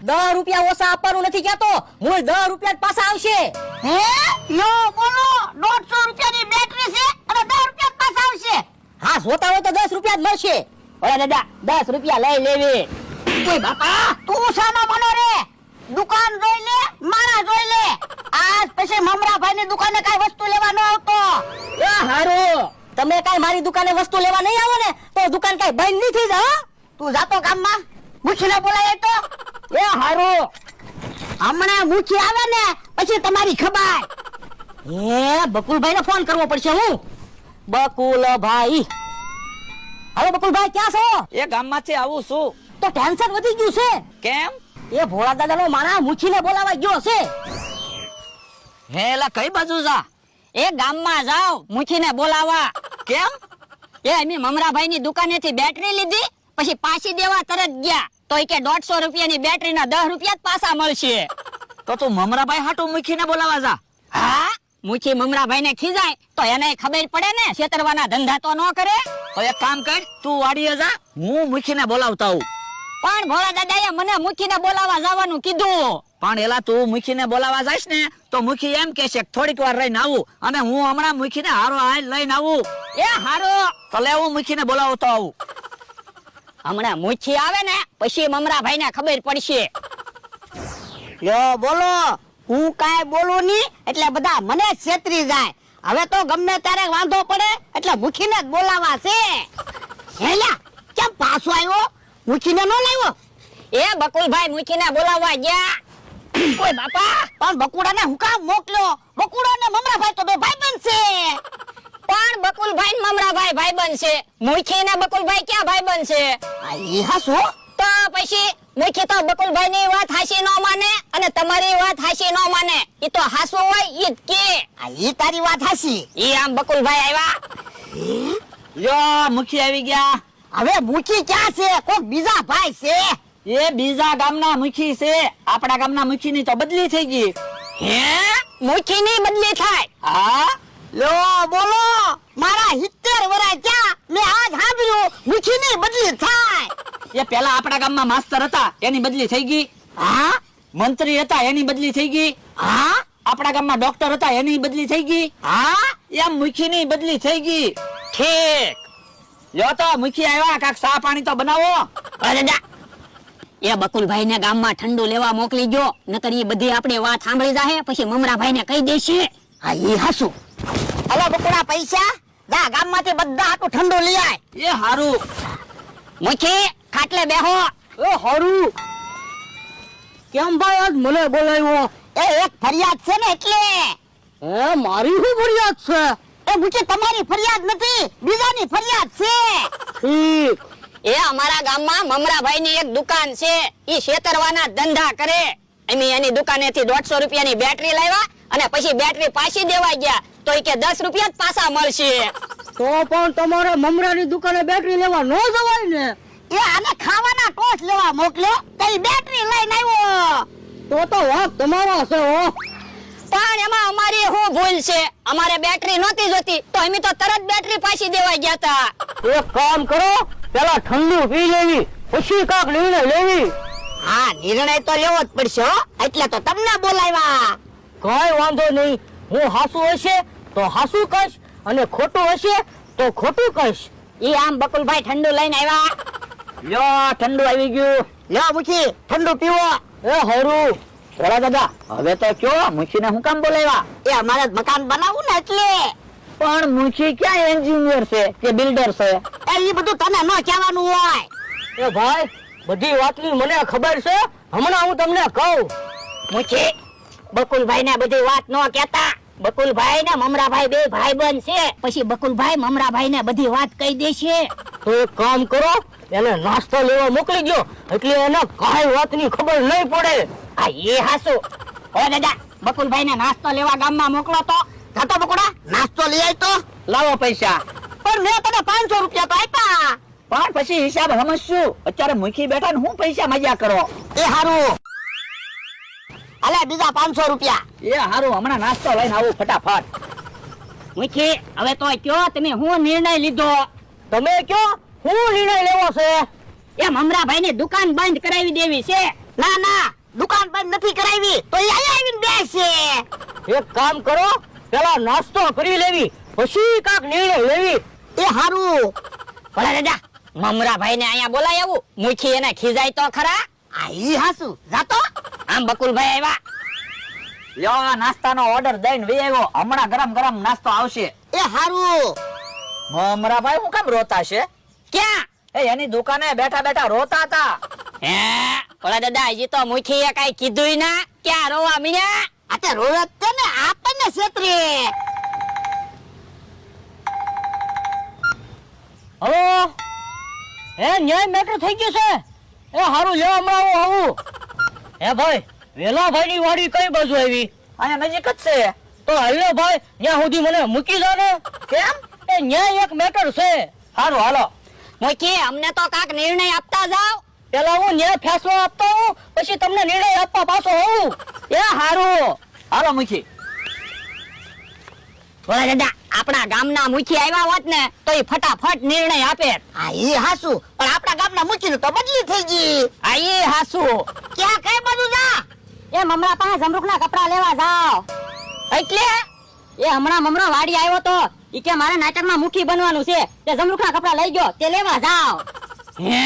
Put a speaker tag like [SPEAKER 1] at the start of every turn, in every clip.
[SPEAKER 1] 10 રૂપિયા ઓછા આપવાનું નથી કહેતો, હું 10 રૂપિયા જ પાછા આવશે.
[SPEAKER 2] હે યો બોલો 150 રૂપિયાની બેટરી છે અને 10 રૂપિયા પાછા આવશે.
[SPEAKER 1] હા જોતા હોય તો 10 રૂપિયા જ મળશે. ઓય દાદા 10 રૂપિયા લઈ લેવી.
[SPEAKER 2] ઓય બાપા તું સાનો બનો રે, દુકાન જોઈ લે, મારા જોઈ લે. આજ પછી મમરાભાઈ ની દુકાને કઈ વસ્તુ લેવા ન આવતો.
[SPEAKER 1] એ હારું, તમે કઈ મારી દુકાને વસ્તુ લેવા નહીં આવો ને તો દુકાન કઈ બંધ નહીં થઈ જાય.
[SPEAKER 2] તું જાતો ગામમાં મુખીને બોલાય તો.
[SPEAKER 1] એ હારું,
[SPEAKER 2] હમણાં મુખી આવે ને પછી તમારી ખબર.
[SPEAKER 1] એ બકુલભાઈ ને ફોન કરવો પડશે. હું બકુલભાઈ, હવે બકુલભાઈ ક્યાં છો?
[SPEAKER 3] એ ગામમાંથી આવું છું.
[SPEAKER 1] તો ટેન્શન વધી ગયું છે.
[SPEAKER 3] કેમ?
[SPEAKER 1] એ ભોળા દાદાનો માણા મુખીને બોલાવા ગયો છે.
[SPEAKER 3] હે એલા કઈ બાજુ જા?
[SPEAKER 4] એ ગામમાં જાવ મુખીને બોલાવા.
[SPEAKER 3] કેમ?
[SPEAKER 4] એ અમે મમરાભાઈ ની દુકાનેથી બેટરી લીધી, પછી પાછી દેવા તરત ગયા તો એ કે 150 રૂપિયાની બેટરીના 10 રૂપિયા જ પાછા મળશે.
[SPEAKER 3] તો તું મમરાભાઈ હાટું મૂકીને બોલાવા જા.
[SPEAKER 4] હા, મુખી મમરાભાઈ ને ખીજાય તો એને ખબર પડે ને, છેતરવાના ધંધા તો ન કરે.
[SPEAKER 3] તો એક કામ કર, તું વાડીએ જા, હું મૂકીને બોલાવતા આવું.
[SPEAKER 4] પણ ભોળા દાદાએ મને મુખીને બોલાવા જવાનું કીધું.
[SPEAKER 3] પણ એલા તું મૂકીને બોલાવા જાઈશ ને તો મુખી એમ કહેશે કે થોડીક વાર રહીને આવું, અને હું હમણાં મૂકીને હારો હાલ લઈને આવું.
[SPEAKER 4] એ હારો,
[SPEAKER 3] તો લે હું મૂકીને બોલાવતો આવું.
[SPEAKER 4] હમણાં મુખી આવે ને પછી મમરાભાઈ ને ખબર પડશે.
[SPEAKER 2] યો બોલો, હું કાઈ બોલું ની એટલે બધા મને જ છેતરી જાય. હવે તો ગમે ત્યારે વાંધો પડે એટલે મુખીને જ બોલાવા છે. હેલા કેમ પાછો આવ્યો? મુખીને ન લાવ્યો?
[SPEAKER 4] એ બકુલભાઈ મુખીને બોલાવવા ગયા.
[SPEAKER 2] ઓય બાપા, પણ બકુડાને હું કામ મોકલ્યો? બકુડા ને મમરાભાઈ તો બે ભાઈબંધ છે.
[SPEAKER 4] પણ બકુલભાઈ ને મમરાભાઈ ભાઈબંધ છે, મુખી ને બકુલભાઈ ક્યાં ભાઈબંધ છે?
[SPEAKER 2] આ ઈ હાસો?
[SPEAKER 4] તો પછી મુખી તો બકુલભાઈ ની વાત હાસી નો માને અને તમારી વાત હાસી નો માને. ઈ તો હાસુ હોય ઈ જ કે.
[SPEAKER 2] આ ઈ તારી વાત હાસી.
[SPEAKER 4] ઈ આમ બકુલભાઈ આવ્યા.
[SPEAKER 3] યો મુખી આવી ગયા.
[SPEAKER 2] હવે મુખી ક્યાં છે? કોક બીજા ભાઈ છે.
[SPEAKER 3] એ બીજા ગામના મુખી છે, આપણા ગામના મુખીની તો બદલી થઈ ગઈ.
[SPEAKER 4] હે, મુખી ની બદલી થાય?
[SPEAKER 3] હા,
[SPEAKER 2] લો બોલો, મારા 70 વર્ષ ક્યાં મેં આજ સાંભળ્યું મુખીની બદલી થાય.
[SPEAKER 3] એ પેલા આપણા ગામમાં માસ્તર હતા એની બદલી થઈ ગઈ.
[SPEAKER 2] હા
[SPEAKER 3] મંત્રી હતા એની બદલી થઈ ગઈ.
[SPEAKER 2] હા
[SPEAKER 3] આપણા ગામમાં ડોક્ટર હતા એની બદલી થઈ ગઈ.
[SPEAKER 2] હા
[SPEAKER 3] એમ મુખીની બદલી થઈ ગઈ.
[SPEAKER 4] ઠીક.
[SPEAKER 3] લ્યો તો મુખી આવ્યા, કાક ચા પાણી તો બનાવો.
[SPEAKER 4] અરે દા, એ બકુલભાઈ ને ગામમાં ઠંડુ લેવા મોકલી ગયો, નકર ઈ બધી આપણી વાત સાંભળી જાહે પછી મમરાભાઈ ને કહી દેશે.
[SPEAKER 2] હા ઈ હાસુ. હલો બકુડા, પૈસા જા ગામમાંથી બધા આટલું ઠંડુ લઈ આય.
[SPEAKER 3] એ હારું.
[SPEAKER 4] મુખી ખાટલે બેહો.
[SPEAKER 1] એ હારું, કેમ ભાઈ આજ મને બોલાવ્યો?
[SPEAKER 2] એ એક ફરિયાદ છે ને એટલે.
[SPEAKER 1] એ મારી શું ફરિયાદ છે?
[SPEAKER 2] એ મુખી તમારી ફરિયાદ નથી, બીજાની ફરિયાદ છે.
[SPEAKER 1] ઠીક.
[SPEAKER 4] એ અમારા ગામમાં મમરાભાઈ ની એક દુકાન છે, ઈ છેતરવાના ધંધા કરે. અમે એની દુકાનેથી 150 રૂપિયાની બેટરી લાવ્યા અને પછી બેટરી પાછી દેવા ગયા તો ઈ કે 10 રૂપિયા જ પાછા મળશે.
[SPEAKER 1] તો પણ તમારે મમરાની દુકાને બેટરી લેવા ન જવાય ને?
[SPEAKER 2] એ આને ખાવાના ટોસ લેવા મોકલ્યો તો ઈ બેટરી લઈને આવ્યો.
[SPEAKER 1] તો વાંક તમારો છે હો.
[SPEAKER 4] પણ એમાં અમારી શું ભૂલ છે? અમારે બેટરી નહોતી જોતી તો અમે તો તરત બેટરી પાછી દેવા ગયા હતા.
[SPEAKER 1] એક કામ કરો, પેલા ઠંડુ પી લેવી પછી કાક નિર્ણય લેવી.
[SPEAKER 2] હા નિર્ણય તો લેવો જ પડશે હો, એટલે તો તમને બોલાવ્યા.
[SPEAKER 1] કઈ વાંધો નહીં, હું હાસુ હશે તો હાસુ કહીશ અને ખોટું હશે તો ખોટું કહીશ.
[SPEAKER 4] ઈ આમ બકુલભાઈ ઠંડુ લઈને આવ્યા.
[SPEAKER 3] લ્યો ઠંડુ આવી ગયું.
[SPEAKER 2] લ્યો મુખી ઠંડુ પીવો.
[SPEAKER 1] એ હારું.
[SPEAKER 3] ભોળા દાદા હવે તો કયો મુખીને હું કામ બોલાવ્યા?
[SPEAKER 2] એ અમારે જ મકાન બનાવવું ને એટલે.
[SPEAKER 3] પણ મુખી ક્યાં એન્જિનિયર છે કે બિલ્ડર છે?
[SPEAKER 2] એ ઈ બધું તને ન કહેવાનું હોય.
[SPEAKER 1] એ ભાઈ બધી વાતની મને ખબર છે, હમણાં હું તમને કહું.
[SPEAKER 4] મુખી બકુલભાઈ ને બધી વાત ન કહેતા. બકુલભાઈ ને મમરાભાઈ બે ભાઈબંધ છે, પછી બકુલભાઈ મમરાભાઈ ને બધી વાત કહી દેશે.
[SPEAKER 1] તો એક કામ કરો, એને નાસ્તો લેવા મોકલી ગયો એટલે એને કઈ વાતની ખબર નહીં પડે.
[SPEAKER 4] આ એ હાસુ. ઓ દાદા, બકુલભાઈ ને નાસ્તો લેવા ગામમાં મોકલો તો.
[SPEAKER 2] ખાતો બકુડા નાસ્તો લઈ આય તો.
[SPEAKER 3] લાવો પૈસા.
[SPEAKER 2] પણ મેં તને 500 રૂપિયા તો આપ્યા.
[SPEAKER 3] પણ પછી હિસાબ સમજશું. અત્યારે મુખી બેઠા ને હું પૈસા મજા કરો.
[SPEAKER 2] એ હારું, અલે બીજા 500 રૂપિયા.
[SPEAKER 3] એ હારું, હમણાં નાસ્તો લઈને આવું ફટાફટ.
[SPEAKER 4] મુખી હવે તો કયો તમે હું નિર્ણય લીધો?
[SPEAKER 1] તમે કયો હું નિર્ણય લેવો છે?
[SPEAKER 4] એ મમરાભાઈ ની દુકાન બંધ કરાવી દેવી છે.
[SPEAKER 2] ના ના દુકાન બંધ નથી કરાવી તો એ અહીંયા આવીને બેસે.
[SPEAKER 1] એક કામ કરો, પેલા નાસ્તો કરી લેવી, પછી કાક નિર્ણય લેવી.
[SPEAKER 2] એ હારું.
[SPEAKER 4] ભલા દાદા મમરાભાઈ ને અહીંયા બોલાય આવું મુખી એને ખીજાય તો ખરા.
[SPEAKER 2] આ ઈ હાસુ જાતો.
[SPEAKER 4] આમ બકુલભાઈ આવ્યા.
[SPEAKER 3] લ્યો આ નાસ્તાનો ઓર્ડર દઈને વે આવ્યો, હમણાં ગરમ ગરમ નાસ્તો આવશે.
[SPEAKER 2] એ હારું.
[SPEAKER 3] મમરાભાઈ હું કેમ રોતા છે?
[SPEAKER 4] ક્યાં?
[SPEAKER 3] એ એની દુકાને બેઠા બેઠા રોતા હતા.
[SPEAKER 4] હે ભલા દાદા હજી તો મુખીએ કઈ કીધું ના. ક્યાં રોવા મીયા?
[SPEAKER 2] આ તે રોજ છે ને આપણને છેતરી.
[SPEAKER 1] હલો, એ ન્યાય મેટર થઈ ગયું છે. એ હારું, લ્યો હમણાં હું આવું. હે ભાઈ, વેલાભાઈ ની વાડી કઈ બાજુ આવી?
[SPEAKER 3] અહીંયા નજીક જ છે.
[SPEAKER 1] તો હાલો ભાઈ, ત્યાં સુધી મને મૂકી દો ને.
[SPEAKER 3] કેમ?
[SPEAKER 1] એ ન્યાય એક મેટર છે.
[SPEAKER 3] સારું હાલો.
[SPEAKER 4] મુખી અમને તો કાક નિર્ણય આપતા જાવ.
[SPEAKER 1] પેલા હું ન્યાય ફેસલો આપતો હું, પછી તમને નિર્ણય આપવા પાછો આવું. એ હારું.
[SPEAKER 3] હાલો મુખી.
[SPEAKER 4] ભલા દાદા આપણા ગામના મુખી આવ્યા હોત ને તો એ ફટાફટ નિર્ણય આપે.
[SPEAKER 2] આ ઈ હાસુ પણ આપણા ગામના મુખી તો બદલી થઈ ગઈ.
[SPEAKER 4] આ ઈ હાસુ.
[SPEAKER 2] ક્યાં કઈ બધું જા.
[SPEAKER 1] એ મમરા પાસે જમરૂખના કપડા લેવા જાવ.
[SPEAKER 4] એટલે
[SPEAKER 1] એ હમણાં મમરા વાડી આવ્યો તો, ઈ કે મારે નાટકમાં મુખી બનવાનું છે, તે જમરૂખના કપડા લઈ ગયો, તે લેવા જાવ.
[SPEAKER 4] હે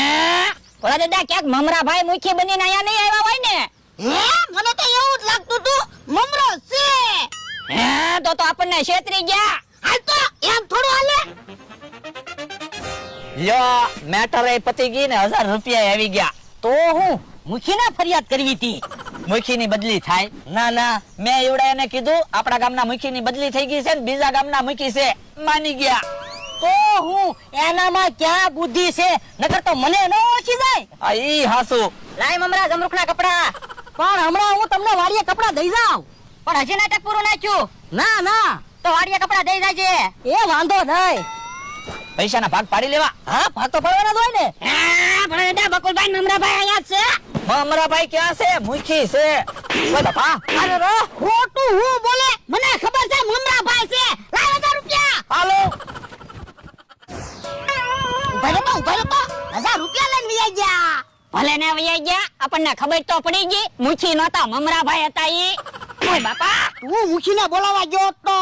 [SPEAKER 4] ભલા દાદા ક્યાંક મમરાભાઈ મુખી બનીને અહીંયા નહીં આવ્યા હોય ને?
[SPEAKER 2] હે મને તો એવું જ લાગતું તું મમરો છે.
[SPEAKER 4] હે તો આપણને છેતરી ગયા.
[SPEAKER 2] હાલ તો એમ થોડું હાલે.
[SPEAKER 3] લ્યો મેટર એ પતી ગઈ ને 1000 રૂપિયા આવી ગયા.
[SPEAKER 1] તો હું મુખીને ફરિયાદ કરવી હતી.
[SPEAKER 3] મુખીની બદલી થાય?
[SPEAKER 1] ના ના,
[SPEAKER 3] મેં એવડા એને કીધું આપણા ગામના મુખીની બદલી થઈ ગઈ છે ને બીજા ગામના મુખી છે, માની ગયા.
[SPEAKER 1] તો હું એનામાં ક્યાં બુદ્ધિ છે, નકર તો મને ન ઓછી જાય.
[SPEAKER 3] આ ઈ હાસુ.
[SPEAKER 1] લાય મમરા જમરૂખના કપડા. પણ હમણાં હું તમને વાડીએ કપડા દઈ જાઉં.
[SPEAKER 4] પણ હજી નાટક પૂરું નાખ્યું.
[SPEAKER 1] ના ના,
[SPEAKER 4] તો વાડીએ કપડા દઈ જાજે.
[SPEAKER 1] એ વાંધો નહીં.
[SPEAKER 3] પૈસાના ભાગ પાડી લેવા.
[SPEAKER 1] હા, ભાગ તો પડવાના જ હોય ને.
[SPEAKER 4] હે ભલા દાદા બકુલભાઈ ને મમરાભાઈ અહીંયા જ છે.
[SPEAKER 3] મમરાભાઈ ક્યાં છે? મુખી છે. ઓય બાપા.
[SPEAKER 1] અરે રો,
[SPEAKER 2] ખોટું હું બોલે મને ખબર છે મમરાભાઈ છે. લાવ 1000 રૂપિયા.
[SPEAKER 3] હાલો.
[SPEAKER 2] ઉભા રહો 1000 રૂપિયા લઈને વહી ગયા.
[SPEAKER 4] ભલે ને વૈયા ગયા, આપણને ખબર તો પડી ગઈ મુખી નહોતા મમરાભાઈ હતા ઈ. ઓય બાપા
[SPEAKER 2] તું મુખીને બોલાવા ગયો તો